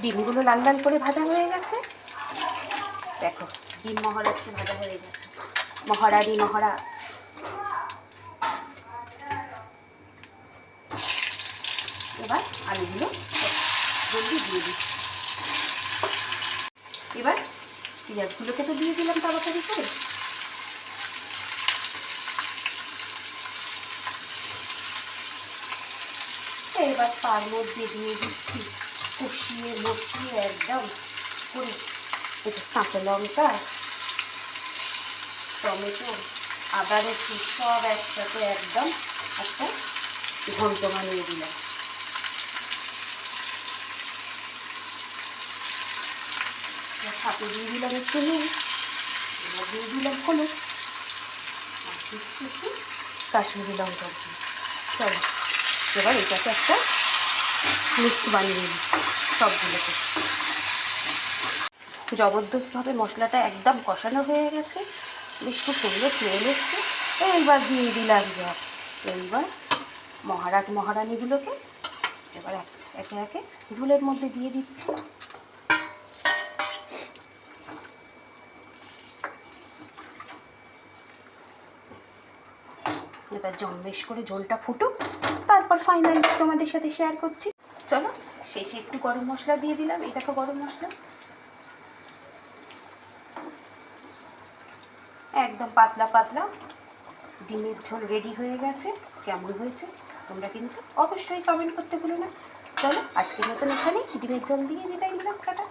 ডিমগুলো লাল লাল করে ভাজা হয়ে গেছে। দেখো ডিম মহারাজকে ভাজা হয়ে গেছে, মহারানী মহারাজ। এবার আলুগুলো জলদি দিয়ে দিই। এবার পেঁয়াজগুলোকে তো দিয়ে দিলাম তাড়াতাড়ি করে। এবার তার মধ্যে দিয়ে দিচ্ছি কষিয়ে মশিয়ে একদম করে একটু কাঁচা লঙ্কা, টমেটো, আদা রসুন সব একসাথে একদম একটা ঘন্ট বানিয়ে দিলাম। সাথে দিয়ে দিলাম একটু নুন, এবার দিয়ে দিলাম হলুদ, আর দিচ্ছি একটু কাশ্মীরি লঙ্কার গুঁড়ো। চলো এবার এটাকে একটা মিক্স বানিয়ে নিই সবগুলোকে। জবরদস্তভাবে মশলাটা একদম কষানো হয়ে গেছে, বেশ খুব সুন্দর স্মেল এসছে। এইবার দিয়ে দিলাম জল। এইবার মহারাজ মহারানীগুলোকে এবার একে একে ঝোলের মধ্যে দিয়ে দিচ্ছি। এবার বেশ করে ঝোলটা ফুটুক, তারপর ফাইনালি তোমাদের সাথে শেয়ার করছি। চলো শেষে একটু গরম মশলা দিয়ে দিলাম। এই দেখো গরম মশলা। একদম পাতলা পাতলা ডিমের ঝোল রেডি হয়ে গেছে। কেমন হয়েছে তোমরা কিন্তু অবশ্যই কমেন্ট করতে ভুলো না। চলো আজকের মতন এখানে ডিমের ঝোল দিয়ে বিদায় নিলাম, টাটা।